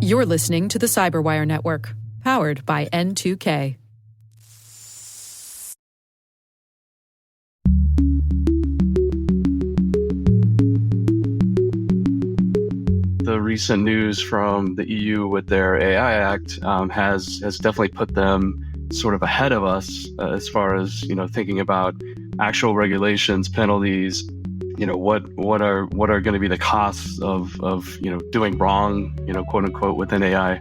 You're listening to the Cyberwire Network, powered by N2K. The recent news from the EU with their AI Act has definitely put them sort of ahead of us as far as thinking about actual regulations, penalties. What are going to be the costs of doing wrong, quote unquote, within AI.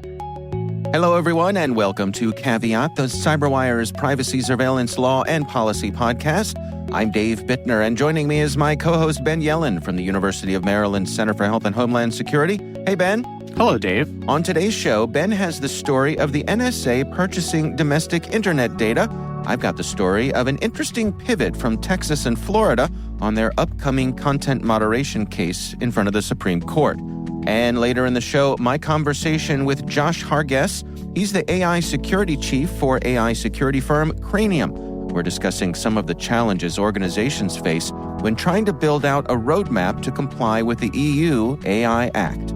Hello, everyone, and welcome to Caveat, the CyberWire's privacy, surveillance, law, and policy podcast. I'm Dave Bittner, and joining me is my co-host Ben Yellen from the University of Maryland Center for Health and Homeland Security. Hey, Ben. Hello, Dave. On today's show, Ben has the story of the NSA purchasing domestic internet data. I've got the story of an interesting pivot from Texas and Florida on their upcoming content moderation case in front of the Supreme Court. And later in the show, my conversation with Josh Harguess. He's the AI security chief for AI security firm Cranium. We're discussing some of the challenges organizations face when trying to build out a roadmap to comply with the EU AI Act.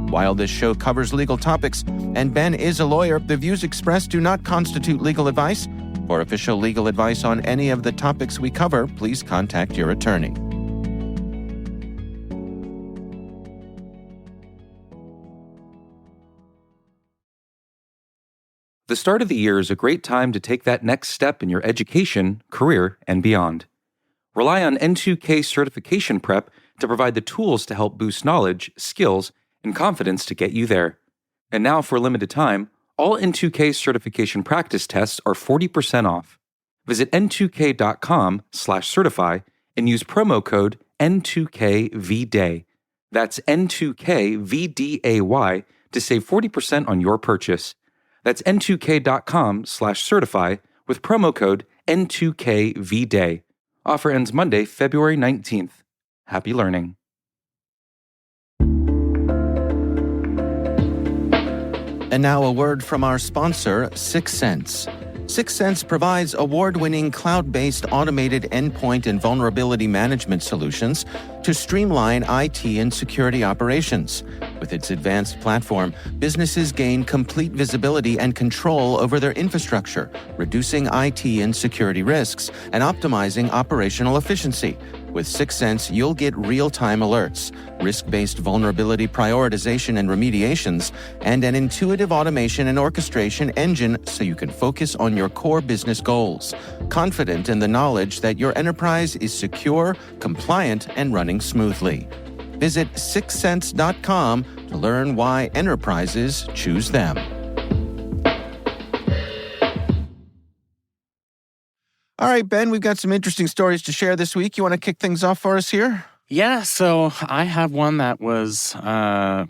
While this show covers legal topics, and Ben is a lawyer, the views expressed do not constitute legal advice. For official legal advice on any of the topics we cover, please contact your attorney. The start of the year is a great time to take that next step in your education, career, and beyond. Rely on N2K certification prep to provide the tools to help boost knowledge, skills, and confidence to get you there. And now, for a limited time, all N2K certification practice tests are 40% off. Visit n2k.com/certify and use promo code N2KVDAY. That's N2KVDAY to save 40% on your purchase. That's n2k.com/certify with promo code N2KVDAY. Offer ends Monday, February 19th. Happy learning. And now a word from our sponsor, 6sense. 6sense provides award-winning cloud-based automated endpoint and vulnerability management solutions to streamline IT and security operations. With its advanced platform, businesses gain complete visibility and control over their infrastructure, reducing IT and security risks and optimizing operational efficiency. With 6sense, you'll get real-time alerts, risk-based vulnerability prioritization and remediations, and an intuitive automation and orchestration engine so you can focus on your core business goals, confident in the knowledge that your enterprise is secure, compliant, and running smoothly. Visit 6sense.com to learn why enterprises choose them. All right, Ben, we've got some interesting stories to share this week. You want to kick things off for us here? Yeah, so I have one that was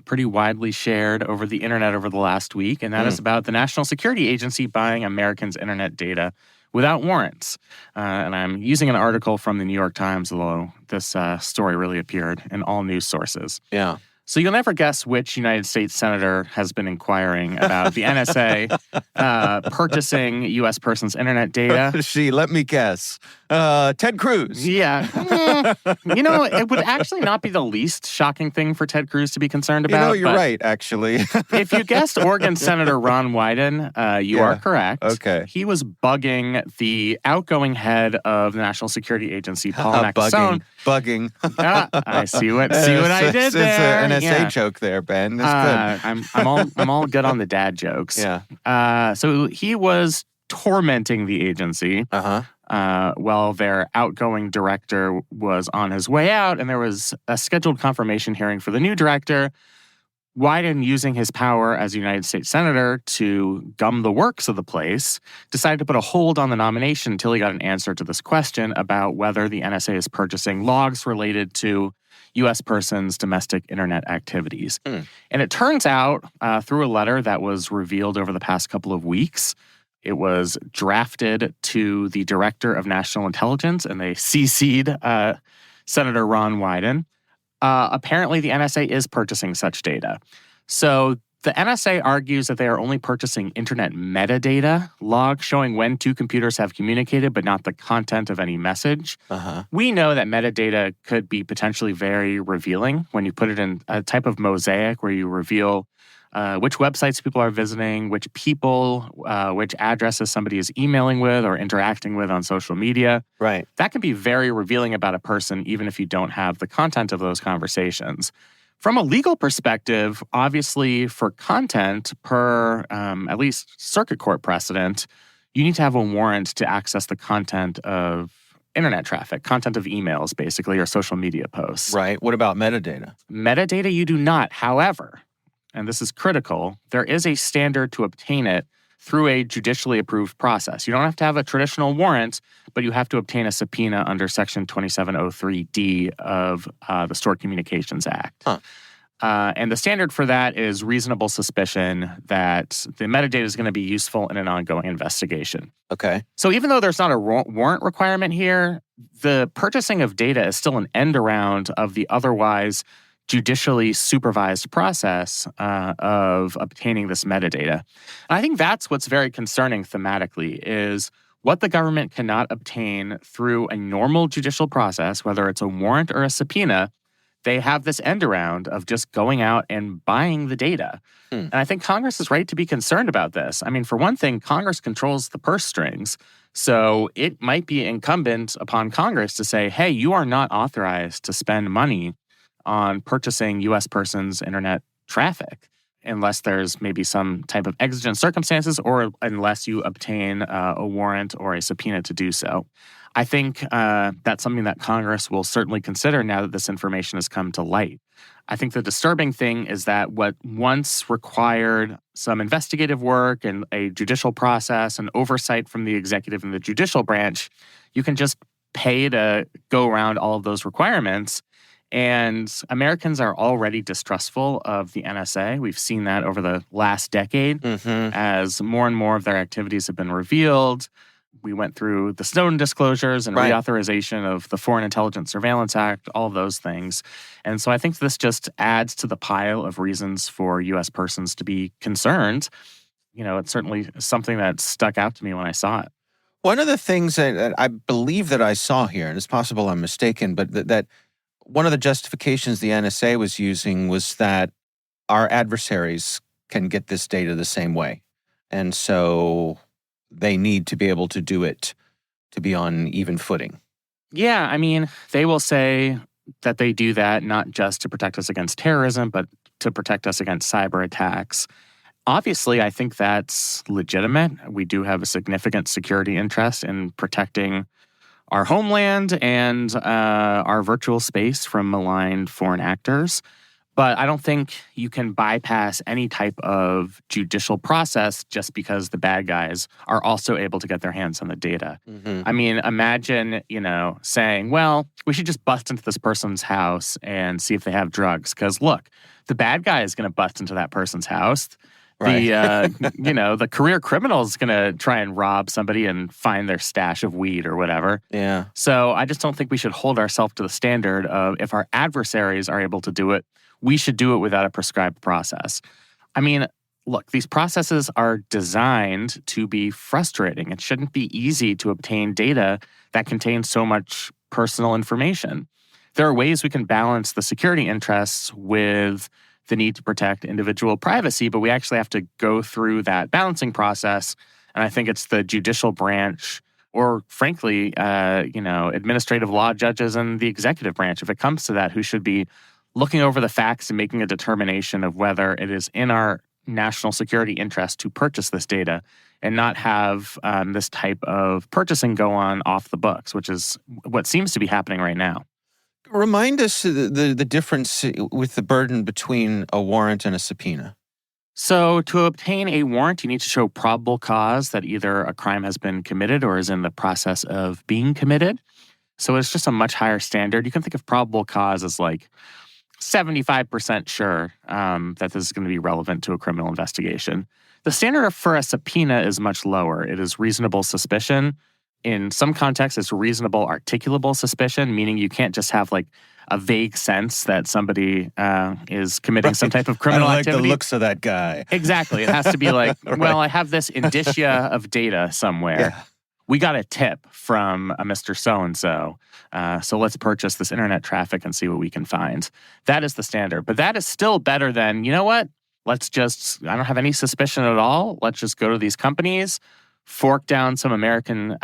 pretty widely shared over the internet over the last week, and that is about the National Security Agency buying Americans' internet data without warrants. And I'm using an article from the New York Times, although this story really appeared in all news sources. Yeah. So you'll never guess which United States senator has been inquiring about the NSA purchasing U.S. persons' internet data. Let me guess. Ted Cruz. Yeah. It would actually not be the least shocking thing for Ted Cruz to be concerned about. You're right, actually. If you guessed Oregon Senator Ron Wyden, you are correct. Okay. He was bugging the outgoing head of the National Security Agency, Paul Nakasone. Bugging. I see what I did there. It's an NSA joke there, Ben. That's good. I'm all good on the dad jokes. Yeah. So he was tormenting the agency. While their outgoing director was on his way out, and there was a scheduled confirmation hearing for the new director. Wyden, using his power as a United States Senator to gum the works of the place, decided to put a hold on the nomination until he got an answer to this question about whether the NSA is purchasing logs related to U.S. persons' domestic internet activities. And it turns out, through a letter that was revealed over the past couple of weeks, it was drafted to the Director of National Intelligence, and they CC'd Senator Ron Wyden. Apparently, the NSA is purchasing such data. So The NSA argues that they are only purchasing internet metadata, logs showing when two computers have communicated, but not the content of any message. We know that metadata could be potentially very revealing when you put it in a type of mosaic where you reveal which websites people are visiting, which people, which addresses somebody is emailing with or interacting with on social media. Right. That can be very revealing about a person, even if you don't have the content of those conversations. From a legal perspective, obviously for content per at least circuit court precedent, you need to have a warrant to access the content of internet traffic, content of emails basically, or social media posts. Right. What about metadata? Metadata you do not. However, and this is critical, there is a standard to obtain it through a judicially approved process. You don't have to have a traditional warrant, but you have to obtain a subpoena under Section 2703D of the Stored Communications Act. And the standard for that is reasonable suspicion that the metadata is going to be useful in an ongoing investigation. Okay. So even though there's not a warrant requirement here, the purchasing of data is still an end around of the otherwise judicially supervised process of obtaining this metadata. And I think that's what's very concerning thematically is what the government cannot obtain through a normal judicial process, whether it's a warrant or a subpoena, they have this end around of just going out and buying the data. And I think Congress is right to be concerned about this. I mean, for one thing, Congress controls the purse strings. So it might be incumbent upon Congress to say, hey, you are not authorized to spend money on purchasing U.S. persons' internet traffic unless there's maybe some type of exigent circumstances or unless you obtain a warrant or a subpoena to do so. I think that's something that Congress will certainly consider now that this information has come to light. I think the disturbing thing is that what once required some investigative work and a judicial process and oversight from the executive and the judicial branch, you can just pay to go around all of those requirements. And Americans are already distrustful of the NSA. We've seen that over the last decade as more and more of their activities have been revealed. We went through the Snowden disclosures and reauthorization of the Foreign Intelligence Surveillance Act, all of those things. And so I think this just adds to the pile of reasons for U.S. persons to be concerned. You know, it's certainly something that stuck out to me when I saw it. One of the things that I believe that I saw here, and it's possible I'm mistaken, but that one of the justifications the NSA was using was that our adversaries can get this data the same way. And so they need to be able to do it to be on even footing. Yeah, I mean, they will say that they do that not just to protect us against terrorism, but to protect us against cyber attacks. Obviously, I think that's legitimate. We do have a significant security interest in protecting our homeland and our virtual space from maligned foreign actors. But I don't think you can bypass any type of judicial process just because the bad guys are also able to get their hands on the data. I mean, imagine, saying, well, we should just bust into this person's house and see if they have drugs. Because look, the bad guy is going to bust into that person's house. The career criminal is going to try and rob somebody and find their stash of weed or whatever. Yeah. So I just don't think we should hold ourselves to the standard of if our adversaries are able to do it, we should do it without a prescribed process. I mean, look, these processes are designed to be frustrating. It shouldn't be easy to obtain data that contains so much personal information. There are ways we can balance the security interests with the need to protect individual privacy, but we actually have to go through that balancing process. And I think it's the judicial branch or, frankly, administrative law judges and the executive branch, if it comes to that, who should be looking over the facts and making a determination of whether it is in our national security interest to purchase this data and not have this type of purchasing go on off the books, which is what seems to be happening right now. Remind us the difference with the burden between a warrant and a subpoena. So to obtain a warrant, you need to show probable cause that either a crime has been committed or is in the process of being committed. So it's just a much higher standard. You can think of probable cause as like 75% sure that this is going to be relevant to a criminal investigation. The standard for a subpoena is much lower. It is reasonable suspicion. In some contexts, it's reasonable articulable suspicion, meaning you can't just have like a vague sense that somebody is committing some type of criminal I don't activity. like the looks of that guy. Exactly. It has to be like, well, I have this indicia of data somewhere. Yeah. We got a tip from a Mr. So-and-so, so let's purchase this internet traffic and see what we can find. That is the standard. But that is still better than, you know what? I don't have any suspicion at all. Let's just go to these companies, fork down some American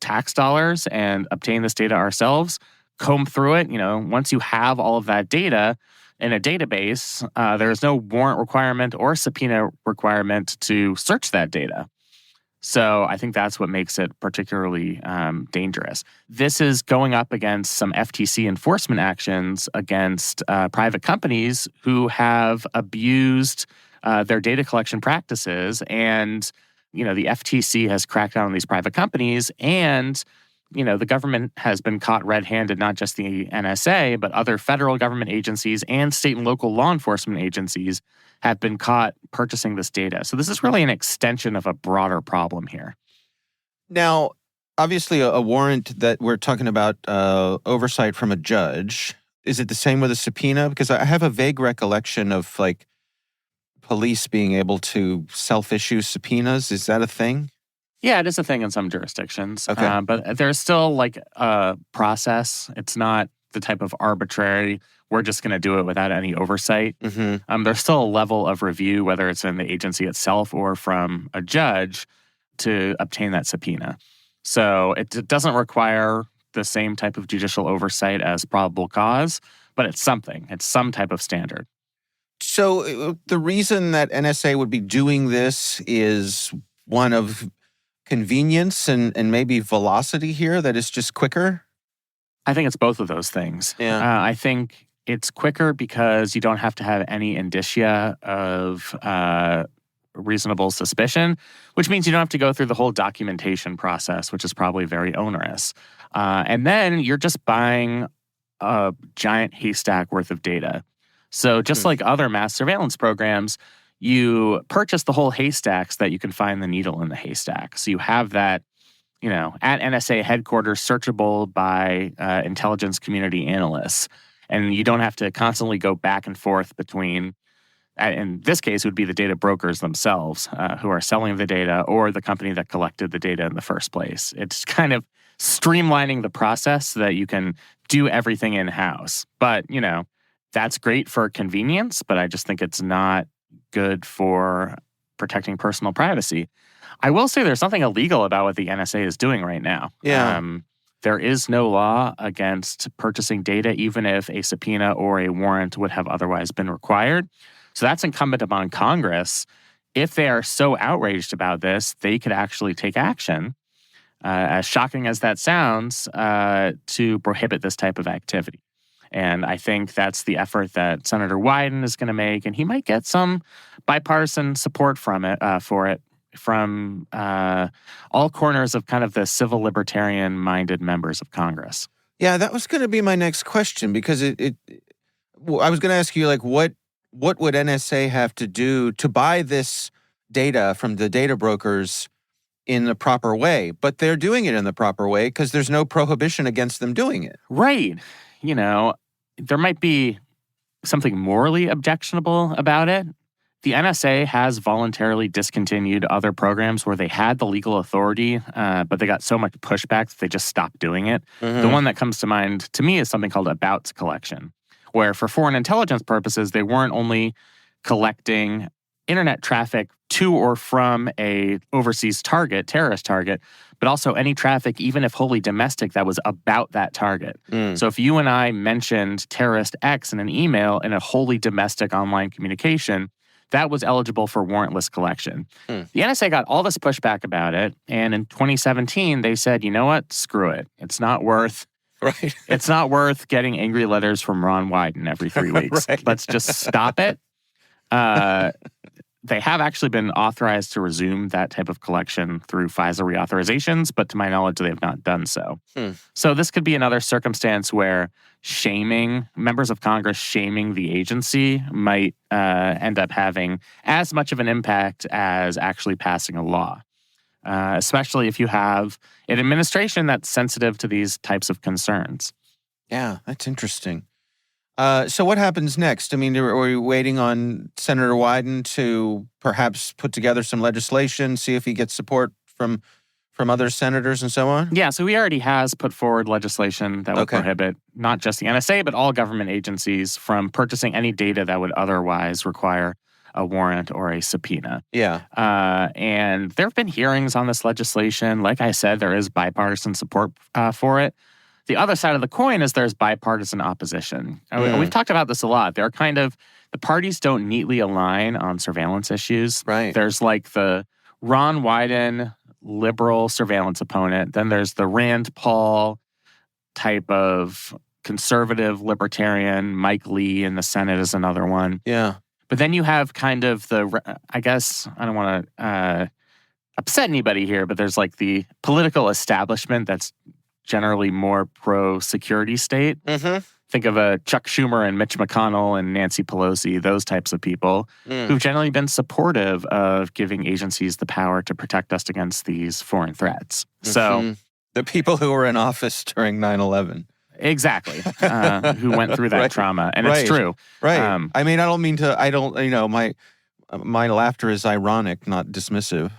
tax dollars and obtain this data ourselves, comb through it. Once you have all of that data in a database, there is no warrant requirement or subpoena requirement to search that data. So I think that's what makes it particularly dangerous. This is going up against some FTC enforcement actions against private companies who have abused their data collection practices. And, the FTC has cracked down on these private companies. And, the government has been caught red-handed, not just the NSA, but other federal government agencies and state and local law enforcement agencies have been caught purchasing this data. So this is really an extension of a broader problem here. Now, obviously, a warrant that we're talking about oversight from a judge, is it the same with a subpoena? Because I have a vague recollection of, police being able to self-issue subpoenas. Is that a thing? Yeah, it is a thing in some jurisdictions. Okay. But there's still, a process. It's not the type of arbitrary, we're just going to do it without any oversight. Mm-hmm. There's still a level of review, whether it's in the agency itself or from a judge, to obtain that subpoena. So it doesn't require the same type of judicial oversight as probable cause, but it's something. It's some type of standard. So the reason that NSA would be doing this is one of convenience and maybe velocity here, that it's just quicker? I think it's both of those things. Yeah. I think it's quicker because you don't have to have any indicia of reasonable suspicion, which means you don't have to go through the whole documentation process, which is probably very onerous. And then you're just buying a giant haystack worth of data. So just like other mass surveillance programs, you purchase the whole haystack so that you can find the needle in the haystack. So you have that, at NSA headquarters, searchable by intelligence community analysts. And you don't have to constantly go back and forth between, in this case, it would be the data brokers themselves who are selling the data or the company that collected the data in the first place. It's kind of streamlining the process so that you can do everything in-house. But, that's great for convenience, but I just think it's not good for protecting personal privacy. I will say there's something illegal about what the NSA is doing right now. Yeah. There is no law against purchasing data, even if a subpoena or a warrant would have otherwise been required. So that's incumbent upon Congress. If they are so outraged about this, they could actually take action, as shocking as that sounds, to prohibit this type of activity. And I think that's the effort that Senator Wyden is going to make, and he might get some bipartisan support from it from all corners of kind of the civil libertarian-minded members of Congress. Yeah, that was going to be my next question, because I was going to ask you, what would NSA have to do to buy this data from the data brokers in the proper way? But they're doing it in the proper way because there's no prohibition against them doing it. Right. There might be something morally objectionable about it. The NSA has voluntarily discontinued other programs where they had the legal authority, but they got so much pushback that they just stopped doing it. Mm-hmm. The one that comes to mind to me is something called abouts collection, where for foreign intelligence purposes, they weren't only collecting internet traffic to or from a overseas target, terrorist target, but also any traffic, even if wholly domestic, that was about that target. So if you and I mentioned terrorist X in an email in a wholly domestic online communication, that was eligible for warrantless collection. The NSA got all this pushback about it, and in 2017, they said, you know what, screw it. It's not worth Right. It's not worth getting angry letters from Ron Wyden every 3 weeks. Right. Let's just stop it. They have actually been authorized to resume that type of collection through FISA reauthorizations, but to my knowledge, they have not done so. So this could be another circumstance where members of Congress shaming the agency might end up having as much of an impact as actually passing a law, especially if you have an administration that's sensitive to these types of concerns. Yeah, that's interesting. So what happens next? I mean, are we waiting on Senator Wyden to perhaps put together some legislation, see if he gets support from other senators and so on? Yeah, so he already has put forward legislation that would prohibit not just the NSA, but all government agencies from purchasing any data that would otherwise require a warrant or a subpoena. Yeah. And there have been hearings on this legislation. Like I said, there is bipartisan support for it. The other side of the coin is there's bipartisan opposition. We've talked about this a lot. They're the parties don't neatly align on surveillance issues. Right. There's like the Ron Wyden liberal surveillance opponent. Then there's the Rand Paul type of conservative libertarian. Mike Lee in the Senate is another one. Yeah. But then you have kind of I guess, I don't want to upset anybody here, but there's like the political establishment that's generally more pro-security state. Mm-hmm. Think of a Chuck Schumer and Mitch McConnell and Nancy Pelosi, those types of people who've generally been supportive of giving agencies the power to protect us against these foreign threats. So the people who were in office during 9/11. Exactly. Who went through that trauma. And it's true. Right. I mean, my laughter is ironic, not dismissive.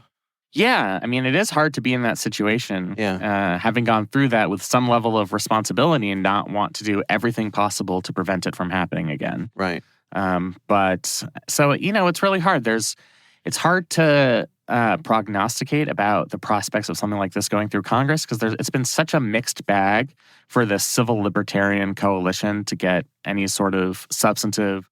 Yeah, I mean, it is hard to be in that situation, Yeah. having gone through that with some level of responsibility and not want to do everything possible to prevent it from happening again. Right. But so, it's really hard. It's hard to prognosticate about the prospects of something like this going through Congress because it's been such a mixed bag for the civil libertarian coalition to get any sort of substantive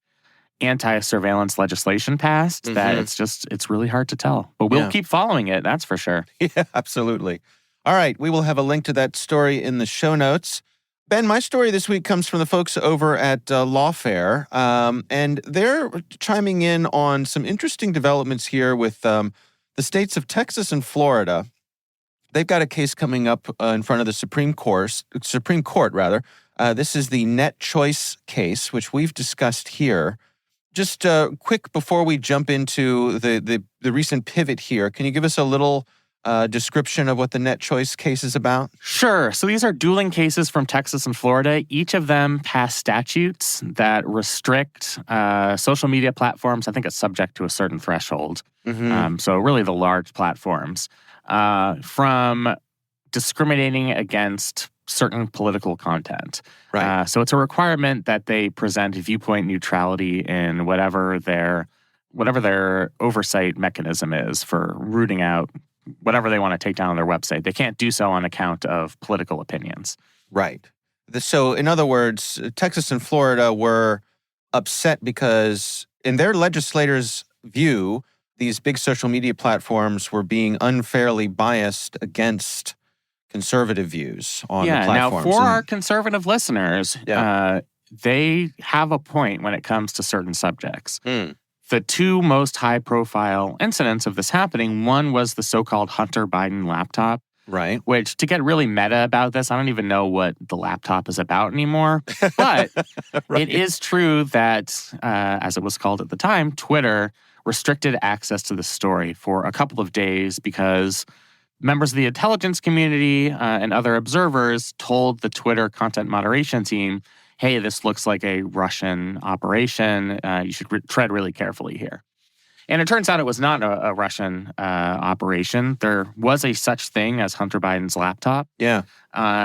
anti-surveillance legislation passed that it's really hard to tell. But we'll keep following it, that's for sure. Yeah, absolutely. All right, we will have a link to that story in the show notes. Ben, my story this week comes from the folks over at Lawfare, and they're chiming in on some interesting developments here with the states of Texas and Florida. They've got a case coming up in front of the Supreme Court. This is the Net Choice case, which we've discussed here. Just quick before we jump into the recent pivot here, can you give us a little description of what the Net Choice case is about? Sure. So these are dueling cases from Texas and Florida. Each of them passed statutes that restrict social media platforms. I think it's subject to a certain threshold. So really the large platforms from discriminating against certain political content. Right. So it's a requirement that they present viewpoint neutrality in whatever their oversight mechanism is for rooting out whatever they want to take down on their website. They can't do so on account of political opinions. Right. So in other words, Texas and Florida were upset because in their legislators' view, these big social media platforms were being unfairly biased against conservative views on the platforms. Now for our conservative listeners, they have a point when it comes to certain subjects. The two most high-profile incidents of this happening, one was the so-called Hunter Biden laptop. Right. Which, to get really meta about this, I don't even know what the laptop is about anymore. But it is true that, as it was called at the time, Twitter restricted access to the story for a couple of days because members of the intelligence community and other observers told the Twitter content moderation team, hey, this looks like a Russian operation. You should tread really carefully here. And it turns out it was not a Russian operation. There was a such thing as Hunter Biden's laptop. Yeah.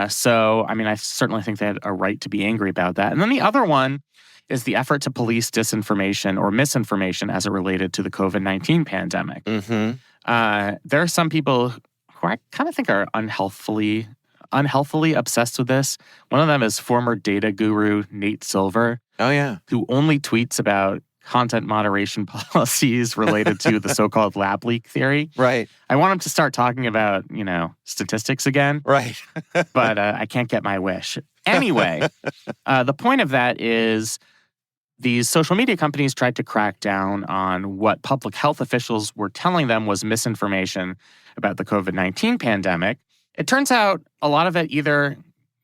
So, I mean, I certainly think they had a right to be angry about that. And then the other one is the effort to police disinformation or misinformation as it related to the COVID-19 pandemic. There are some people who I kind of think are unhealthily obsessed with this. One of them is former data guru Nate Silver. Oh, yeah. Who only tweets about content moderation policies related to the so-called lab leak theory. Right. I want him to start talking about, statistics again. Right. But I can't get my wish. Anyway, the point of that is these social media companies tried to crack down on what public health officials were telling them was misinformation about the COVID-19 pandemic. It turns out a lot of it either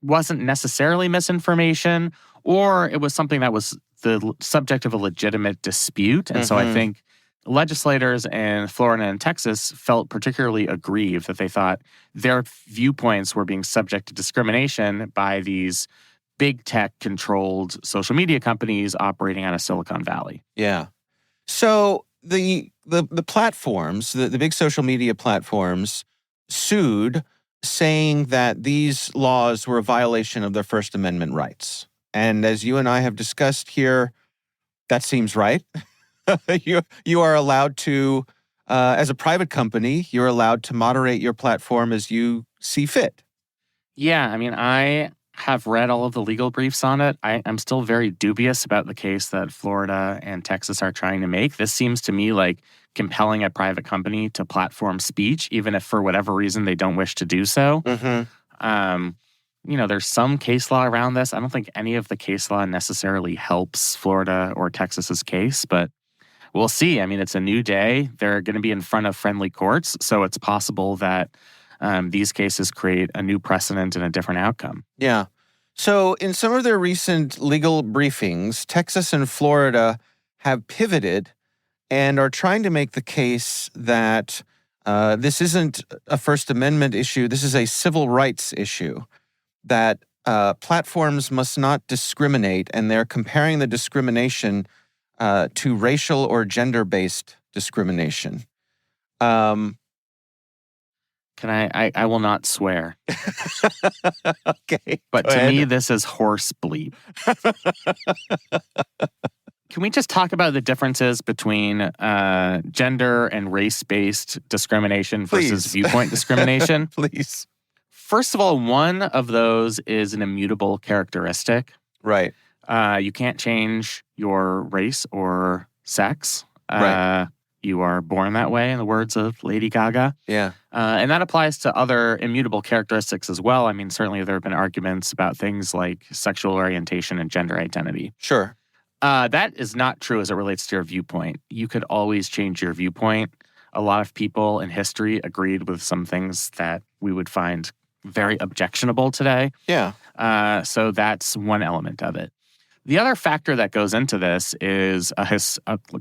wasn't necessarily misinformation or it was something that was the subject of a legitimate dispute. And so I think legislators in Florida and Texas felt particularly aggrieved that they thought their viewpoints were being subject to discrimination by these big tech-controlled social media companies operating out of Silicon Valley. Yeah. So the platforms, the big social media platforms, sued, saying that these laws were a violation of their First Amendment rights. And as you and I have discussed here, that seems right. You are allowed to, as a private company, you're allowed to moderate your platform as you see fit. Yeah, I mean, I have read all of the legal briefs on it. I'm still very dubious about the case that Florida and Texas are trying to make. This seems to me like compelling a private company to platform speech, even if for whatever reason they don't wish to do so. There's some case law around this. I don't think any of the case law necessarily helps Florida or Texas's case, but we'll see. I mean, it's a new day. They're going to be in front of friendly courts, so it's possible that these cases create a new precedent and a different outcome. Yeah. So in some of their recent legal briefings, Texas and Florida have pivoted and are trying to make the case that this isn't a First Amendment issue. This is a civil rights issue, that platforms must not discriminate, and they're comparing the discrimination to racial or gender-based discrimination. I will not swear. Okay. But to me, this is horse bleep. Can we just talk about the differences between gender and race-based discrimination versus viewpoint discrimination? Please. First of all, one of those is an immutable characteristic. Right. You can't change your race or sex. Right. You are born that way, in the words of Lady Gaga. Yeah. And that applies to other immutable characteristics as well. I mean, certainly there have been arguments about things like sexual orientation and gender identity. Sure. That is not true as it relates to your viewpoint. You could always change your viewpoint. A lot of people in history agreed with some things that we would find very objectionable today. Yeah. So that's one element of it. The other factor that goes into this is a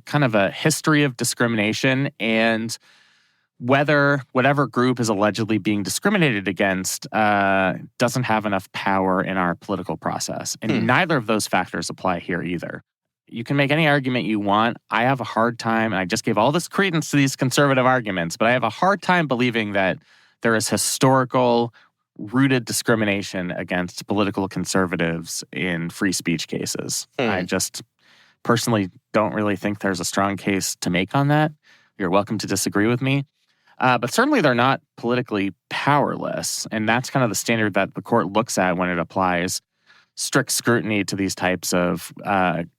kind of a history of discrimination and whether whatever group is allegedly being discriminated against doesn't have enough power in our political process. And neither of those factors apply here either. You can make any argument you want. I have a hard time, and I just gave all this credence to these conservative arguments, but I have a hard time believing that there is historical rooted discrimination against political conservatives in free speech cases. I just personally don't really think there's a strong case to make on that. You're welcome to disagree with me. But certainly they're not politically powerless. And that's kind of the standard that the court looks at when it applies strict scrutiny to these types of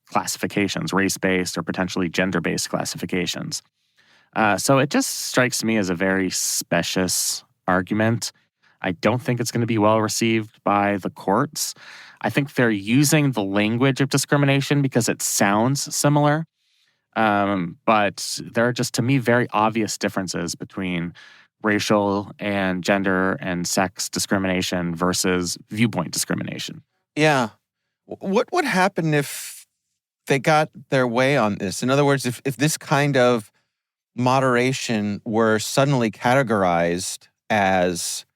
classifications, race-based or potentially gender-based classifications. So it just strikes me as a very specious argument. I don't think it's going to be well received by the courts. I think they're using the language of discrimination because it sounds similar. But there are just, to me, very obvious differences between racial and gender and sex discrimination versus viewpoint discrimination. Yeah. What would happen if they got their way on this? In other words, if this kind of moderation were suddenly categorized as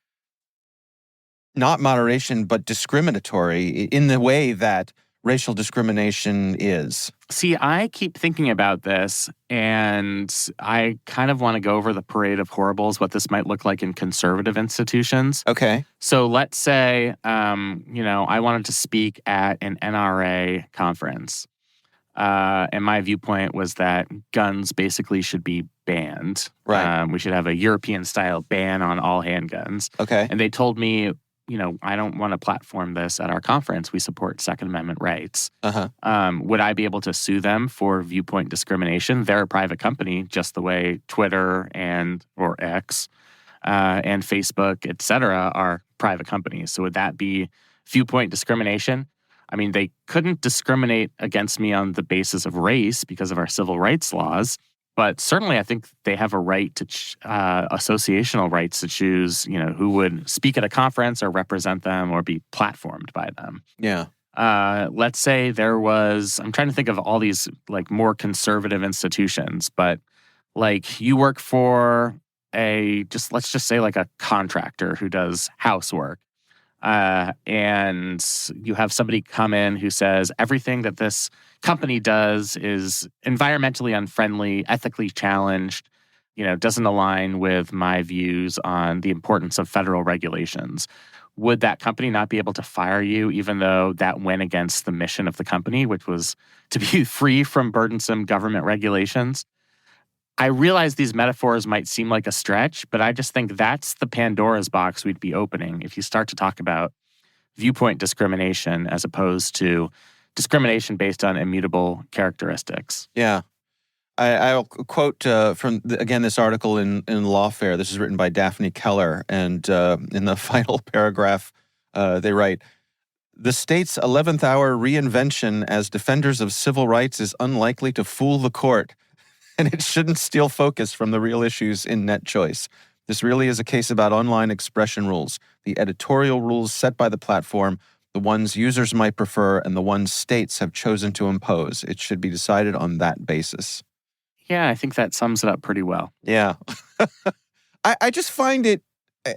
not moderation, but discriminatory in the way that racial discrimination is. See, I keep thinking about this, and I kind of want to go over the parade of horribles, what this might look like in conservative institutions. Okay. So let's say, I wanted to speak at an NRA conference, and my viewpoint was that guns basically should be banned. Right. We should have a European-style ban on all handguns. Okay. And they told me, I don't want to platform this at our conference. We support Second Amendment rights. Would I be able to sue them for viewpoint discrimination? They're a private company, just the way Twitter or X and Facebook, et cetera, are private companies. So would that be viewpoint discrimination? I mean, they couldn't discriminate against me on the basis of race because of our civil rights laws. But certainly, I think they have a right to associational rights to choose, who would speak at a conference or represent them or be platformed by them. Yeah. Let's say there was, I'm trying to think of all these more conservative institutions, but you work for let's just say a contractor who does housework. And you have somebody come in who says everything that this company does is environmentally unfriendly, ethically challenged, doesn't align with my views on the importance of federal regulations. Would that company not be able to fire you even though that went against the mission of the company, which was to be free from burdensome government regulations? I realize these metaphors might seem like a stretch, but I just think that's the Pandora's box we'd be opening if you start to talk about viewpoint discrimination as opposed to discrimination based on immutable characteristics. Yeah. I'll quote from, again, this article in Lawfare. This is written by Daphne Keller, and in the final paragraph, they write, "The state's 11th hour reinvention as defenders of civil rights is unlikely to fool the court, and it shouldn't steal focus from the real issues in net choice. This really is a case about online expression rules, the editorial rules set by the platform, the ones users might prefer, and the ones states have chosen to impose. It should be decided on that basis." Yeah, I think that sums it up pretty well. Yeah. I just find it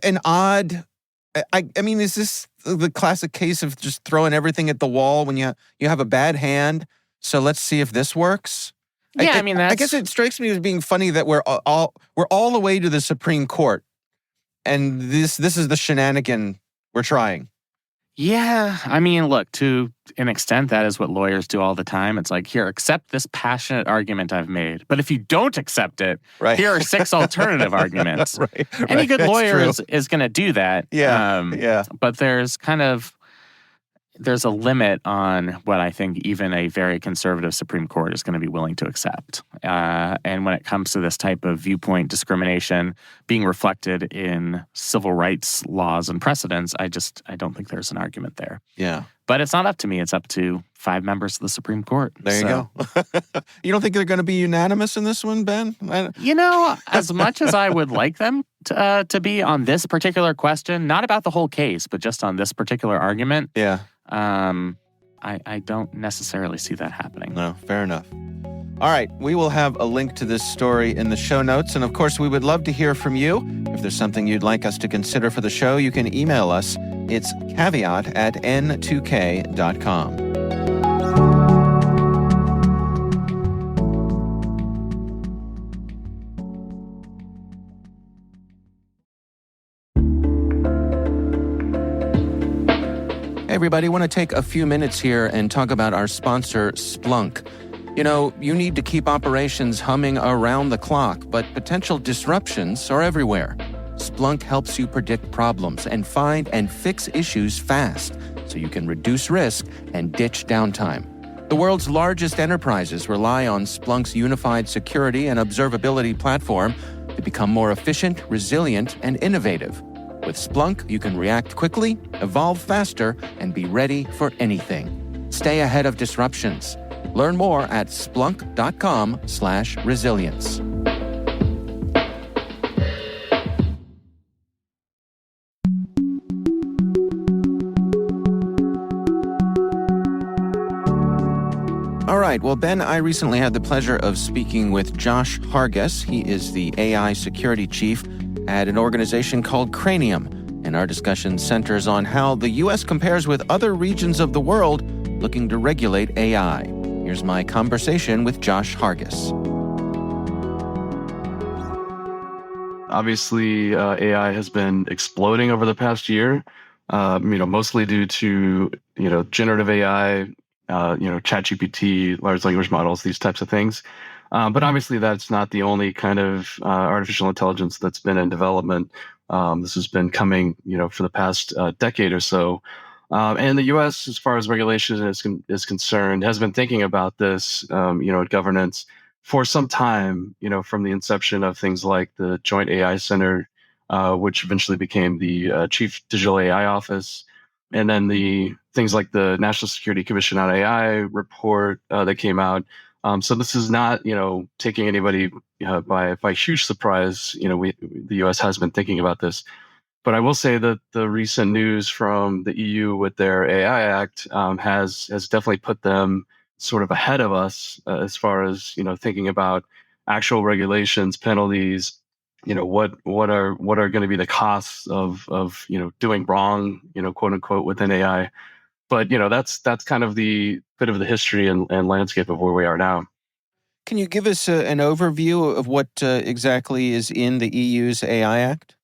an odd... I mean, is this the classic case of just throwing everything at the wall when you have a bad hand? So let's see if this works? Yeah, I guess it strikes me as being funny that we're all the way to the Supreme Court, and this is the shenanigan we're trying. Yeah, look, to an extent, that is what lawyers do all the time. It's like, here, accept this passionate argument I've made. But if you don't accept it, here are 6 alternative arguments. Any good lawyer is going to do that. Yeah. But there's a limit on what I think even a very conservative Supreme Court is going to be willing to accept. And when it comes to this type of viewpoint discrimination being reflected in civil rights laws and precedents, I don't think there's an argument there. Yeah. But it's not up to me. It's up to 5 members of the Supreme Court. There you go. You don't think they're going to be unanimous in this one, Ben? As much as I would like them to be on this particular question, not about the whole case, but just on this particular argument. Yeah. I don't necessarily see that happening. No, fair enough. All right, we will have a link to this story in the show notes. And of course, we would love to hear from you. If there's something you'd like us to consider for the show, you can email us. It's caveat@n2k.com. Hey everybody, I want to take a few minutes here and talk about our sponsor, Splunk. You need to keep operations humming around the clock, but potential disruptions are everywhere. Splunk helps you predict problems and find and fix issues fast, so you can reduce risk and ditch downtime. The world's largest enterprises rely on Splunk's unified security and observability platform to become more efficient, resilient, and innovative. With Splunk, you can react quickly, evolve faster, and be ready for anything. Stay ahead of disruptions. Learn more at splunk.com/resilience. All right. Well, Ben, I recently had the pleasure of speaking with Josh Harguess. He is the AI security chief at an organization called Cranium, and our discussion centers on how the U.S. compares with other regions of the world looking to regulate AI. Here's my conversation with Josh Harguess. Obviously, AI has been exploding over the past year, mostly due to, generative AI, ChatGPT, large language models, these types of things. But obviously, that's not the only kind of artificial intelligence that's been in development. This has been coming, for the past decade or so. And the U.S., as far as regulation is concerned, has been thinking about this, governance for some time, from the inception of things like the Joint AI Center, which eventually became the Chief Digital AI Office, and then the things like the National Security Commission on AI report that came out. So this is not, taking anybody by huge surprise. The U.S. has been thinking about this. But I will say that the recent news from the EU with their AI Act has definitely put them sort of ahead of us as far as thinking about actual regulations, penalties, what are going to be the costs of doing wrong, quote unquote, within AI. But that's kind of the bit of the history and landscape of where we are now. Can you give us an overview of what exactly is in the EU's AI Act?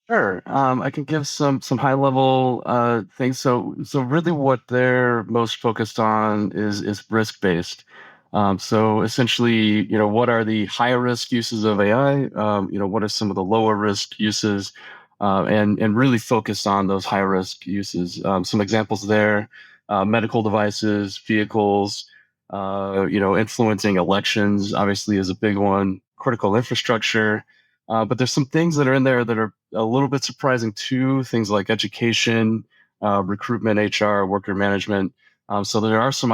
Sure. I can give some high level things. So really, what they're most focused on is risk based. So essentially, what are the higher risk uses of AI? What are some of the lower risk uses? And really focus on those high risk uses. Some examples there: medical devices, vehicles. Influencing elections obviously is a big one. Critical infrastructure. But there's some things that are in there that are a little bit surprising too. Things like education, recruitment, HR, worker management. So there are some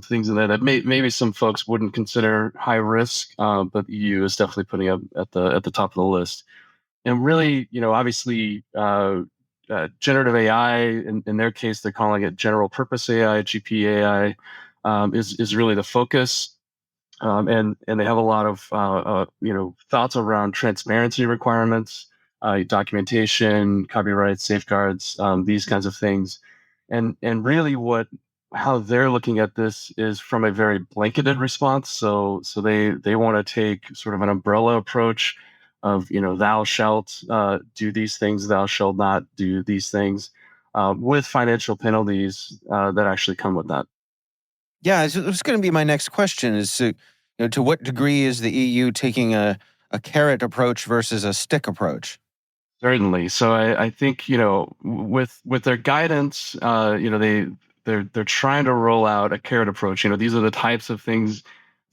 things in there that maybe some folks wouldn't consider high risk, but the EU is definitely putting up at the top of the list. And really, obviously, generative AI in their case, they're calling it general purpose AI, GPAI, is really the focus. And they have a lot of thoughts around transparency requirements, documentation, copyright safeguards, these kinds of things, and really how they're looking at this is from a very blanketed response. So they want to take sort of an umbrella approach of thou shalt do these things, thou shalt not do these things, with financial penalties that actually come with that. Yeah, it was going to be my next question is to what degree is the EU taking a carrot approach versus a stick approach? Certainly. So I think with their guidance, they're trying to roll out a carrot approach. These are the types of things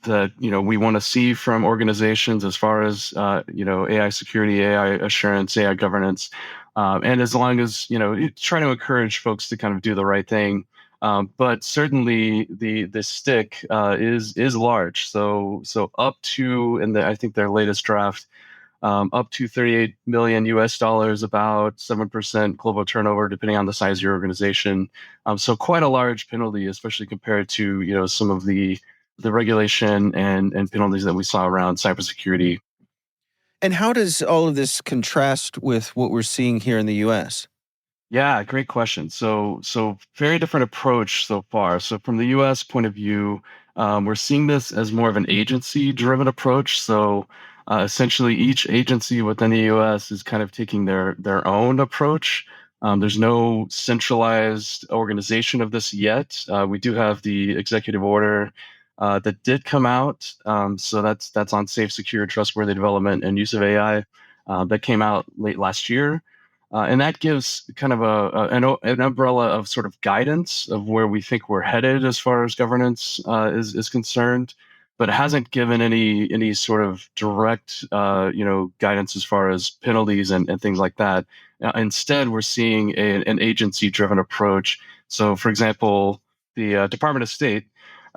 that we want to see from organizations as far as AI security, AI assurance, AI governance, and as long as try to encourage folks to kind of do the right thing. But certainly the stick is large. So up to, and I think their latest draft, up to 38 million US dollars, about 7% global turnover, depending on the size of your organization. So quite a large penalty, especially compared to some of the regulation and penalties that we saw around cybersecurity. And how does all of this contrast with what we're seeing here in the US? Yeah, great question. So very different approach so far. So from the U.S. point of view, we're seeing this as more of an agency-driven approach. So essentially, each agency within the U.S. is kind of taking their own approach. There's no centralized organization of this yet. We do have the executive order that did come out. So that's on safe, secure, trustworthy development and use of AI. That came out late last year. And that gives kind of an umbrella of sort of guidance of where we think we're headed as far as governance is concerned, but it hasn't given any sort of direct guidance as far as penalties and things like that. Instead, we're seeing an agency-driven approach. So, for example, the Department of State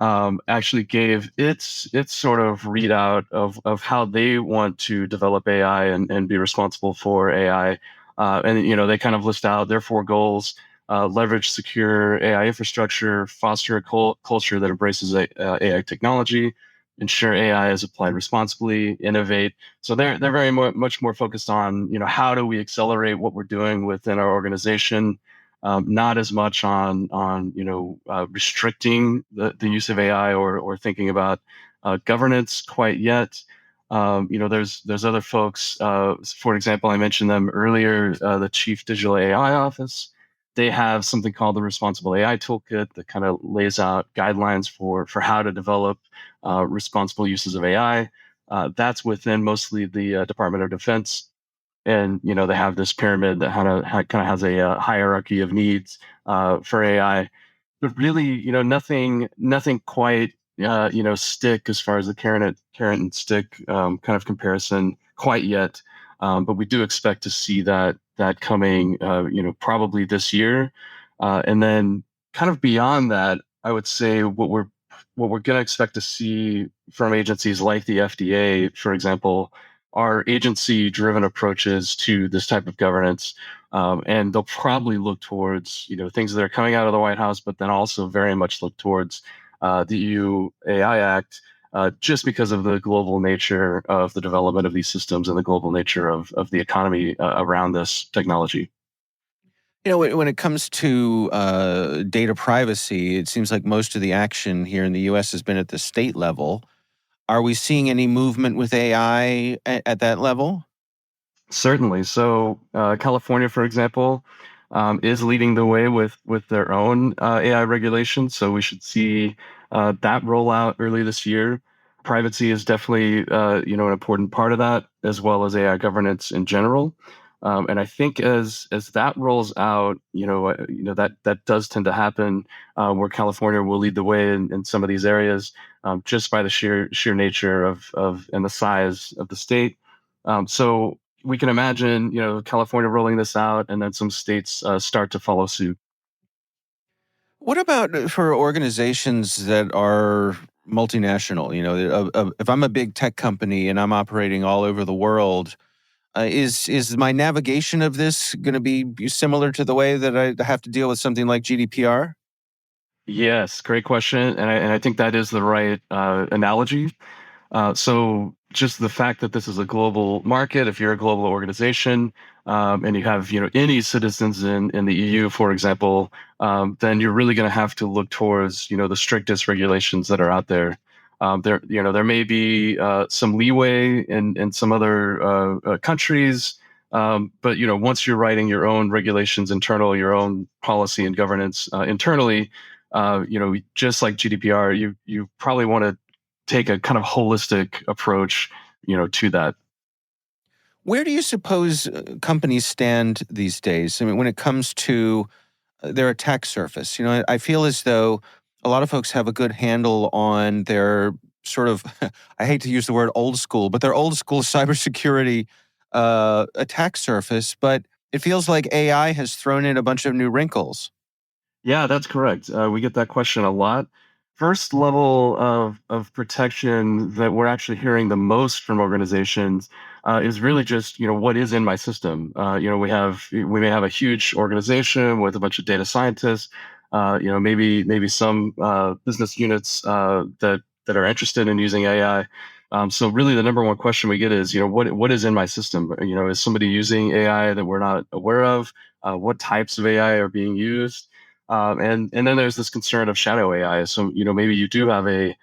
actually gave its sort of readout of how they want to develop AI and be responsible for AI. And they kind of list out their 4 goals: leverage secure AI infrastructure, foster a culture that embraces AI technology, ensure AI is applied responsibly, innovate. So they're very much more focused on how do we accelerate what we're doing within our organization, not as much on restricting the use of AI or thinking about governance quite yet. There's other folks. For example, I mentioned them earlier. The Chief Digital AI Office. They have something called the Responsible AI Toolkit that kind of lays out guidelines for how to develop responsible uses of AI. That's within mostly the Department of Defense, and they have this pyramid that kind of has a hierarchy of needs for AI. But really, nothing quite, stick as far as the carrot and stick kind of comparison quite yet. But we do expect to see that coming, probably this year, and then kind of beyond that, I would say what we're going to expect to see from agencies like the FDA, for example, are agency-driven approaches to this type of governance. And they'll probably look towards things that are coming out of the White House, but then also very much look towards the EU AI Act just because of the global nature of the development of these systems and the global nature of the economy around this technology. When it comes to data privacy, it seems like most of the action here in the U.S. has been at the state level. Are we seeing any movement with AI at that level? Certainly. So California, for example, is leading the way with their own AI regulations. So we should see that roll out early this year. Privacy is definitely an important part of that, as well as AI governance in general. And I think as that rolls out, that does tend to happen, where California will lead the way in some of these areas, just by the sheer nature of and the size of the state. So we can imagine, California rolling this out, and then some states start to follow suit. What about for organizations that are multinational? If I'm a big tech company and I'm operating all over the world, is my navigation of this going to be similar to the way that I have to deal with something like GDPR? Yes, great question, and I think that is the right analogy. So just the fact that this is a global market, if you're a global organization, and you have any citizens in the EU, for example, then you're really going to have to look towards the strictest regulations that are out there. There may be some leeway in some other countries, but once you're writing your own regulations internal, your own policy and governance internally, just like GDPR, you probably want to take a kind of holistic approach, to that. Where do you suppose companies stand these days? I mean, when it comes to their attack surface, I feel as though a lot of folks have a good handle on their sort of, I hate to use the word old school, but their old school cybersecurity attack surface. But it feels like AI has thrown in a bunch of new wrinkles. Yeah, that's correct. We get that question a lot. First level of protection that we're actually hearing the most from organizations is really just what is in my system. We may have a huge organization with a bunch of data scientists. Maybe some business units that are interested in using AI. So really, the number one question we get is what is in my system? Is somebody using AI that we're not aware of? What types of AI are being used? And then there's this concern of shadow AI. So maybe you do have a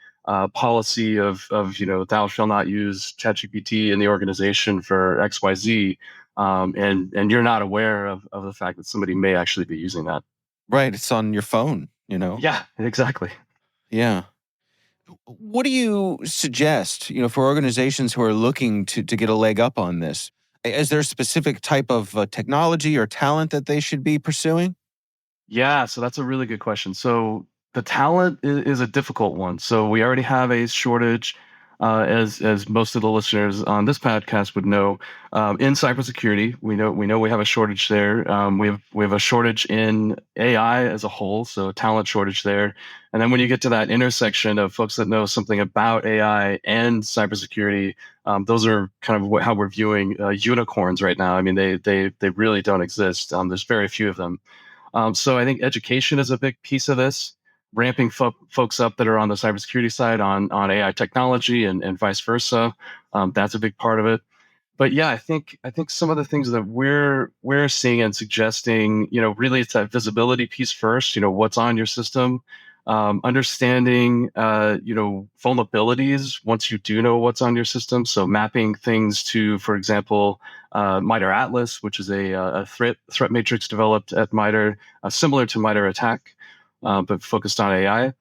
policy of thou shall not use ChatGPT in the organization for XYZ, and you're not aware of the fact that somebody may actually be using that. Right. It's on your phone. Yeah, exactly. Yeah. What do you suggest, for organizations who are looking to get a leg up on this? Is there a specific type of technology or talent that they should be pursuing? Yeah, so that's a really good question. So the talent is a difficult one. So we already have a shortage, as most of the listeners on this podcast would know, in cybersecurity. We know we have a shortage there. We have a shortage in AI as a whole, so talent shortage there. And then when you get to that intersection of folks that know something about AI and cybersecurity, those are kind of how we're viewing unicorns right now. I mean, they really don't exist. There's very few of them. So I think education is a big piece of this, ramping folks up that are on the cybersecurity side on AI technology and vice versa. That's a big part of it. But yeah, I think some of the things that we're seeing and suggesting, really it's that visibility piece first. What's on your system, understanding, vulnerabilities once you do know what's on your system. So mapping things to, for example, MITRE Atlas, which is a threat matrix developed at MITRE, similar to MITRE ATT&CK, but focused on AI.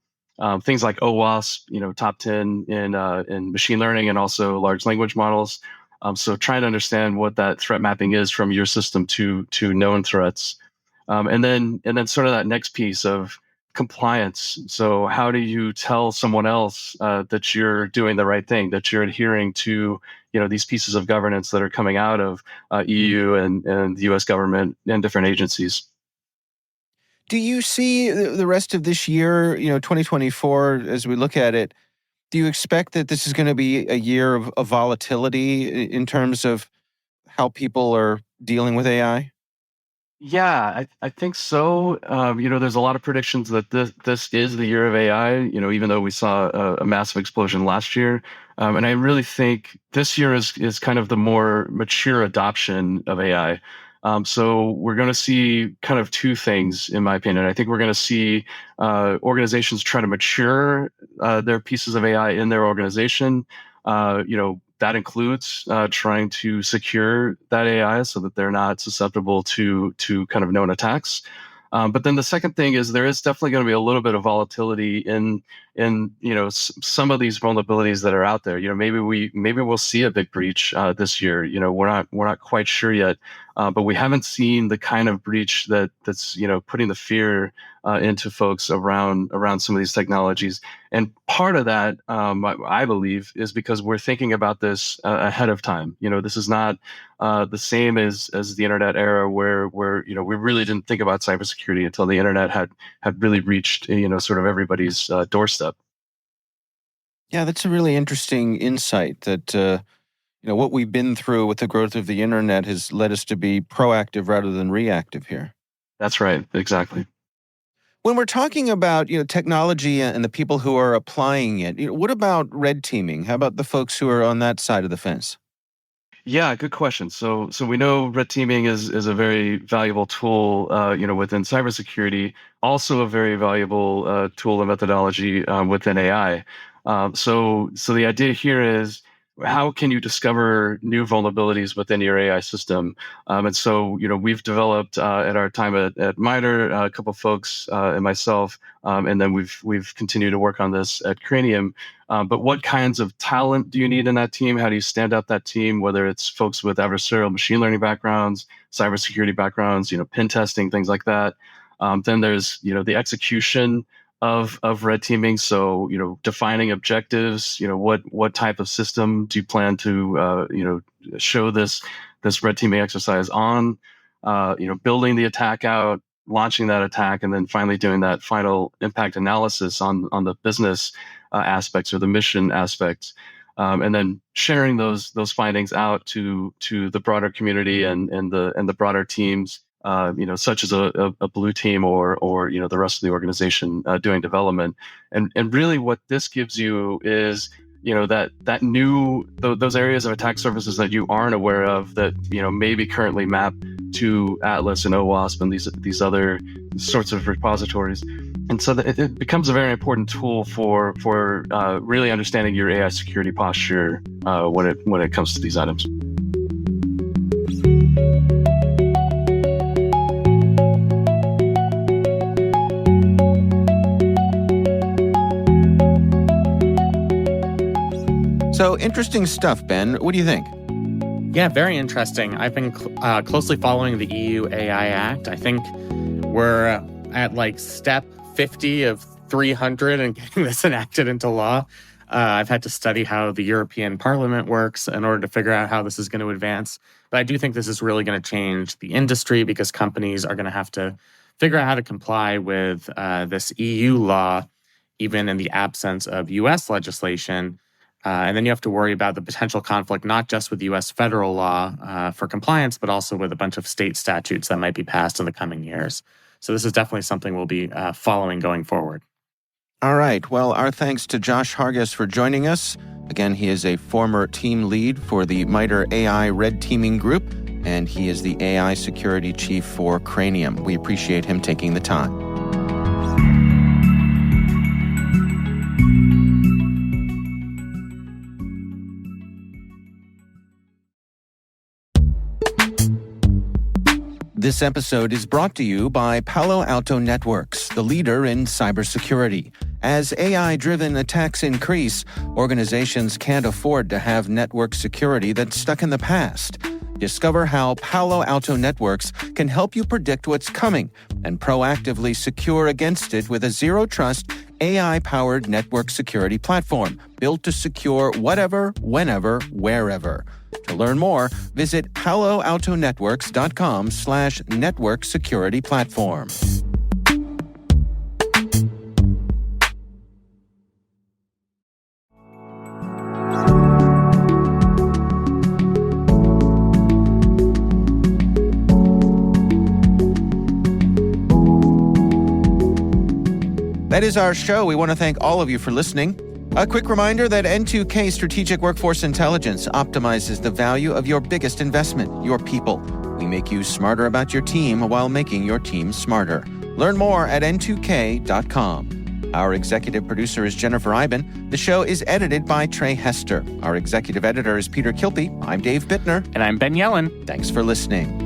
Things like OWASP, top 10 in machine learning and also large language models. So trying to understand what that threat mapping is from your system to known threats, and then sort of that next piece of compliance. So how do you tell someone else that you're doing the right thing, that you're adhering to these pieces of governance that are coming out of EU and the U.S. government and different agencies? Do you see the rest of this year, 2024, as we look at it, do you expect that this is going to be a year of volatility in terms of how people are dealing with AI? Yeah, I think so. There's a lot of predictions that this is the year of AI, even though we saw a massive explosion last year. And I really think this year is kind of the more mature adoption of AI. So we're going to see kind of two things, in my opinion. I think we're going to see organizations try to mature their pieces of AI in their organization. That includes trying to secure that AI so that they're not susceptible to kind of known attacks. But then the second thing is there is definitely going to be a little bit of volatility in some of these vulnerabilities that are out there. Maybe we'll see a big breach this year. We're not quite sure yet, but we haven't seen the kind of breach that's putting the fear into folks around some of these technologies. And part of that, I believe, is because we're thinking about this ahead of time. This is not the same as the internet era where we really didn't think about cybersecurity until the internet had really reached sort of everybody's doorstep. Yeah, that's a really interesting insight that what we've been through with the growth of the internet has led us to be proactive rather than reactive here. That's right, exactly. When we're talking about technology and the people who are applying it, what about red teaming? How about the folks who are on that side of the fence? Yeah, good question. So we know red teaming is a very valuable tool, within cybersecurity. Also, a very valuable tool and methodology within AI. So the idea here is how can you discover new vulnerabilities within your AI system? And so we've developed at our time at MITRE, a couple of folks and myself, and then we've continued to work on this at Cranium. But what kinds of talent do you need in that team? How do you stand up that team, whether it's folks with adversarial machine learning backgrounds, cybersecurity backgrounds, pen testing, things like that. Then there's, the execution of red teaming. So, defining objectives, what type of system do you plan to, show this red teaming exercise on, building the attack out, launching that attack, and then finally doing that final impact analysis on the business aspects or the mission aspects, and then sharing those findings out to the broader community and the broader teams, such as a blue team or the rest of the organization doing development. And really, what this gives you is that new those areas of attack surfaces that you aren't aware of that maybe currently map to Atlas and OWASP and these other sorts of repositories. And so it becomes a very important tool for really understanding your AI security posture when it comes to these items. So interesting stuff, Ben. What do you think? Yeah, very interesting. I've been closely following the EU AI Act. I think we're at step 50 of 300 in getting this enacted into law. I've had to study how the European Parliament works in order to figure out how this is going to advance. But I do think this is really going to change the industry because companies are going to have to figure out how to comply with this EU law, even in the absence of US legislation. And then you have to worry about the potential conflict, not just with U.S. federal law for compliance, but also with a bunch of state statutes that might be passed in the coming years. So this is definitely something we'll be following going forward. All right. Well, our thanks to Josh Harguess for joining us. Again, he is a former team lead for the MITRE AI Red Teaming Group, and he is the AI Security Chief for Cranium. We appreciate him taking the time. This episode is brought to you by Palo Alto Networks, the leader in cybersecurity. As AI-driven attacks increase, organizations can't afford to have network security that's stuck in the past. Discover how Palo Alto Networks can help you predict what's coming and proactively secure against it with a zero-trust, AI-powered network security platform built to secure whatever, whenever, wherever. To learn more, visit paloaltonetworks.com/network security platform. That is our show. We want to thank all of you for listening. A quick reminder that N2K Strategic Workforce Intelligence optimizes the value of your biggest investment, your people. We make you smarter about your team while making your team smarter. Learn more at n2k.com. Our executive producer is Jennifer Eiben. The show is edited by Trey Hester. Our executive editor is Peter Kilpie. I'm Dave Bittner. And I'm Ben Yellen. Thanks for listening.